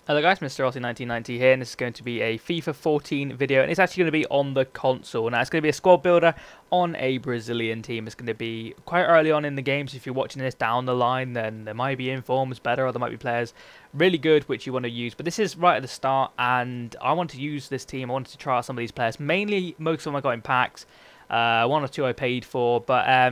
Hello guys, Mr. Rossi 1990 here, and this is going to be a FIFA 14 video, and it's actually going to be on the console. Now, it's going to be a squad builder on a Brazilian team. It's going to be quite early on in the game, so if you're watching this down the line, then there might be informs better, or there might be players really good which you want to use. But this is right at the start, and I want to use this team. I wanted to try out some of these players. Mainly, most of them I got in packs. One or two I paid for, but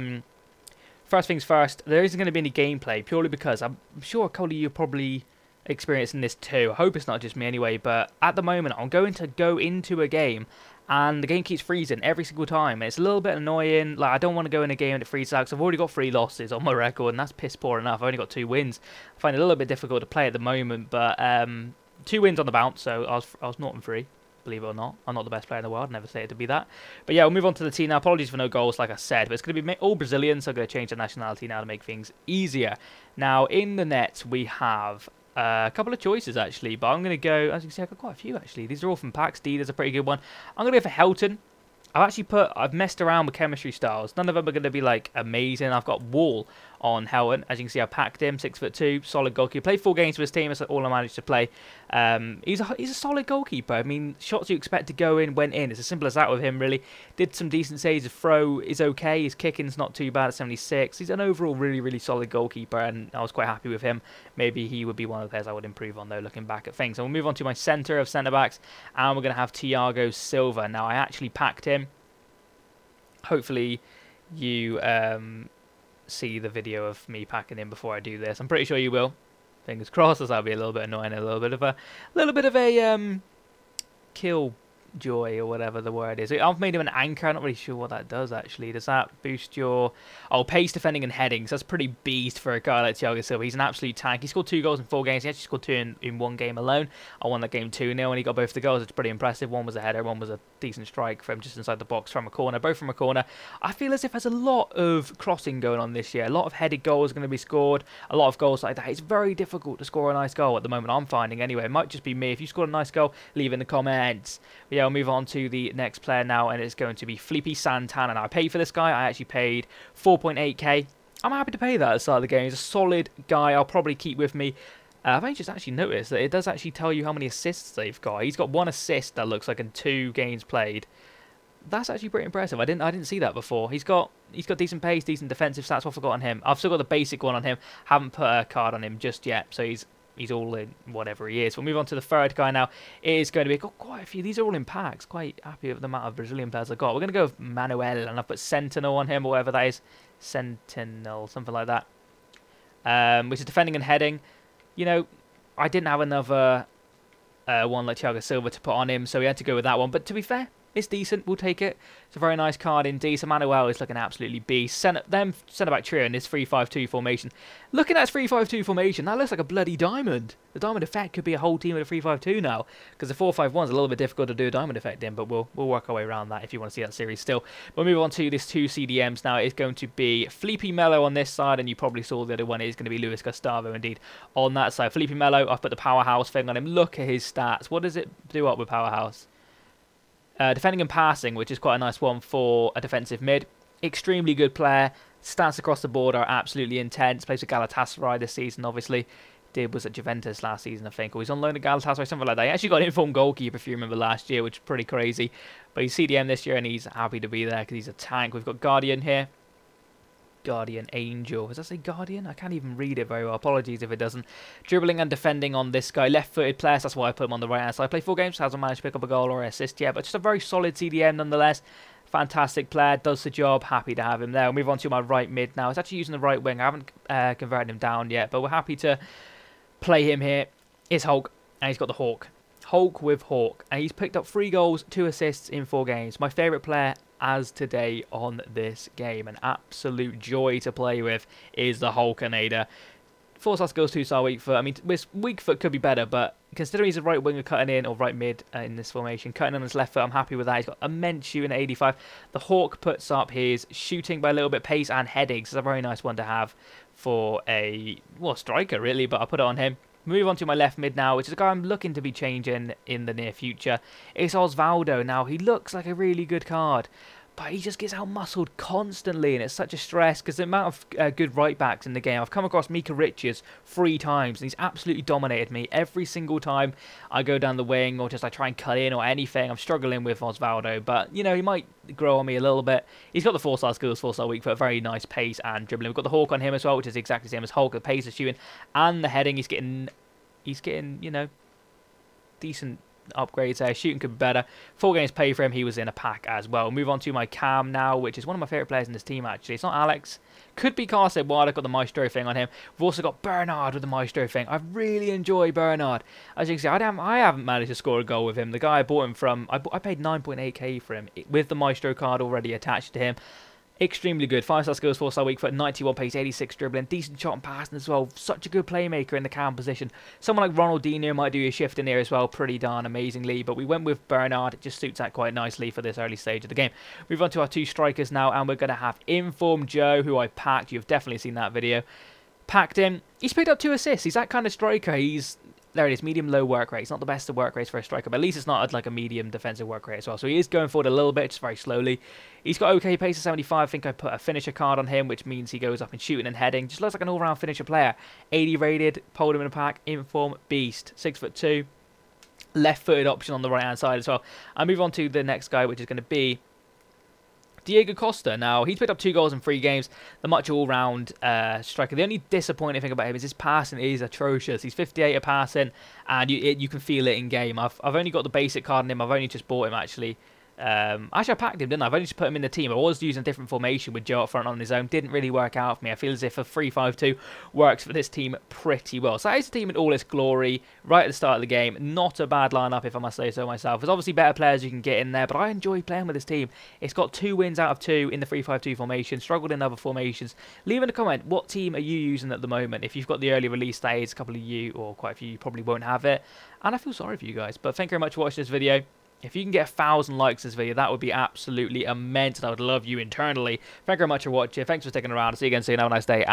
first things first, there isn't going to be any gameplay, purely because I'm sure a couple of you probably experiencing this too. I hope it's not just me anyway, but at the moment I'm going to go into a game and the game keeps freezing every single time. It's a little bit annoying. Like, I don't want to go in a game and it freezes out because I've already got 3 losses on my record, and that's piss poor enough. I've only got 2 wins. I find it a little bit difficult to play at the moment, but 2 wins on the bounce, so I was not in free. Believe it or not, I'm not the best player in the world. Never say it to be that. But yeah, we'll move on to the team now. Apologies for no goals, like I said, but it's going to be all Brazilian, so I'm going to change the nationality now to make things easier. Now, in the net, we have a couple of choices, actually, but I'm going to go, as you can see, I've got quite a few, actually. These are all from packs. D, there's a pretty good one. I'm going to go for Helton. I've messed around with chemistry styles. None of them are going to be, like, amazing. I've got Wall on Helton. As you can see, I packed him, 6'2", solid goalkeeper. Played 4 games for his team. That's all I managed to play. He's a solid goalkeeper. I mean, shots you expect to go in went in. It's as simple as that with him, really. Did some decent saves. His throw is okay. His kicking's not too bad at 76. He's an overall really, really solid goalkeeper, and I was quite happy with him. Maybe he would be one of the players I would improve on, though, looking back at things. So we'll move on to my centre of centre-backs, and we're going to have Thiago Silva. Now, I actually packed him. Hopefully you see the video of me packing him before I do this. I'm pretty sure you will. Fingers crossed, as that'll be a little bit annoying, a little bit of a kill joy or whatever the word is. I've made him an anchor. I'm not really sure what that does, actually. Does that boost your... Oh, pace, defending and heading. So that's pretty beast for a guy like Thiago Silva. He's an absolute tank. He scored 2 goals in 4 games. He actually scored 2 in 1 game alone. I won that game 2-0 and he got both the goals. It's pretty impressive. One was a header, one was a decent strike from just inside the box from a corner. Both from a corner. I feel as if there's a lot of crossing going on this year. A lot of headed goals are going to be scored. A lot of goals like that. It's very difficult to score a nice goal at the moment, I'm finding anyway. It might just be me. If you scored a nice goal, leave it in the comments. But yeah, we'll move on to the next player now, and it's going to be Felipe Santana. Now, I paid for this guy. I actually paid 4.8k. I'm happy to pay that at the start of the game. He's a solid guy. I'll probably keep with me. I've only just actually noticed that it does actually tell you how many assists they've got. He's got 1 assist, that looks like, in 2 games played. That's actually pretty impressive. I didn't see that before. He's got decent pace, decent defensive stats. What I forgot on him. I've still got the basic one on him. Haven't put a card on him just yet, so he's all in whatever he is. We'll move on to the third guy now. It is going to be... got quite a few. These are all in packs. Quite happy with the amount of Brazilian players I've got. We're going to go with Manuel, and I've put Sentinel on him, or whatever that is. Sentinel, something like that. Which is defending and heading. You know, I didn't have another one like Thiago Silva to put on him, so we had to go with that one. But to be fair, it's decent. We'll take it. It's a very nice card indeed. So Manuel is looking absolutely beast. Centre-back trio in this 3-5-2 formation. Looking at this 3-5-2 formation, that looks like a bloody diamond. The diamond effect could be a whole team with a 3-5-2 now, because the 4-5-1 is a little bit difficult to do a diamond effect in, but we'll work our way around that if you want to see that series still. We'll move on to this 2 CDMs now. It's going to be Felipe Melo on this side, and you probably saw the other one is going to be Luis Gustavo indeed on that side. Felipe Melo, I've put the powerhouse thing on him. Look at his stats. What does it do up with powerhouse? Defending and passing, which is quite a nice one for a defensive mid. Extremely good player. Stats across the board are absolutely intense. Plays for Galatasaray this season, obviously. Was at Juventus last season, I think. Or he's on loan at Galatasaray, something like that. He actually got an informed goalkeeper, if you remember, last year, which is pretty crazy. But he's CDM this year, and he's happy to be there because he's a tank. We've got Guardian here. Guardian Angel. Does that say Guardian? I can't even read it very well. Apologies if it doesn't. Dribbling and defending on this guy. Left-footed player. That's why I put him on the right-hand side. I played 4 games. Hasn't managed to pick up a goal or an assist yet. But just a very solid CDM nonetheless. Fantastic player. Does the job. Happy to have him there. We'll move on to my right mid now. It's actually using the right wing. I haven't converted him down yet. But we're happy to play him here. It's Hulk. And he's got the Hawk. Hulk with Hawk. And he's picked up 3 goals, 2 assists in 4 games. My favourite player as today on this game. An absolute joy to play with is the Hulkinator. 4-star skills, 2-star weak foot. I mean, weak foot could be better, but considering he's a right winger cutting in, or right mid in this formation, cutting in on his left foot, I'm happy with that. He's got immense shooting at 85. The Hawk puts up his shooting by a little bit, pace and heading. So it's a very nice one to have for a, well, striker really, but I put it on him. Move on to my left mid now, which is a guy I'm looking to be changing in the near future. It's Osvaldo. Now, he looks like a really good card, but he just gets out-muscled constantly, and it's such a stress because the amount of good right-backs in the game. I've come across Mika Richards 3 times, and he's absolutely dominated me every single time I go down the wing or just I try and cut in or anything. I'm struggling with Osvaldo, but, you know, he might grow on me a little bit. He's got the 4-star skills, 4-star weak foot, very nice pace and dribbling. We've got the Hawk on him as well, which is exactly the same as Hulk, the pace, the shooting, and the heading. He's getting, you know, decent upgrades there. Shooting could be better. 4 games pay for him. He was in a pack as well. Move on to my Cam now, which is one of my favourite players in this team, actually. It's not Alex. Could be Carson Wild. I've got the Maestro thing on him. We've also got Bernard with the Maestro thing. I really enjoy Bernard. As you can see, I haven't managed to score a goal with him. The guy I bought him from, I paid 9.8k for him with the Maestro card already attached to him. Extremely good. 5-star skills, 4-star weak foot, 91 pace, 86 dribbling, decent shot and passing as well. Such a good playmaker in the cam position. Someone like Ronaldinho might do a shift in here as well, pretty darn amazingly. But we went with Bernard. It just suits that quite nicely for this early stage of the game. Move on to our 2 strikers now, and we're going to have Informed Joe, who I packed. You've definitely seen that video. Packed him. He's picked up 2 assists. He's that kind of striker. There it is, medium-low work rate. It's not the best of work rates for a striker, but at least it's not like a medium defensive work rate as well. So he is going forward a little bit, just very slowly. He's got okay pace of 75. I think I put a finisher card on him, which means he goes up in shooting and heading. Just looks like an all-round finisher player. 80 rated, pulled him in a pack, inform, beast. 6'2", left-footed option on the right-hand side as well. I move on to the next guy, which is going to be Diego Costa. Now, he's picked up 2 goals in 3 games. The much all-round striker. The only disappointing thing about him is his passing is atrocious. He's 58 at passing, and you can feel it in game. I've only got the basic card on him. I've only just bought him, actually. Actually, I packed him, didn't I? I've only just put him in the team. I was using a different formation with Joe up front on his own. Didn't really work out for me. I feel as if a 3-5-2 works for this team pretty well. So that is the team in all its glory right at the start of the game. Not a bad lineup, if I must say so myself. There's obviously better players you can get in there, but I enjoy playing with this team. It's got 2 wins out of 2 in the 3-5-2 formation. Struggled in other formations. Leave in a comment, what team are you using at the moment? If you've got the early release days, a couple of you, or quite a few, you probably won't have it. And I feel sorry for you guys. But thank you very much for watching this video. If you can get 1,000 likes this video, that would be absolutely immense, and I would love you internally. Thank you very much for watching. Thanks for sticking around. I'll see you again soon. Have a nice day.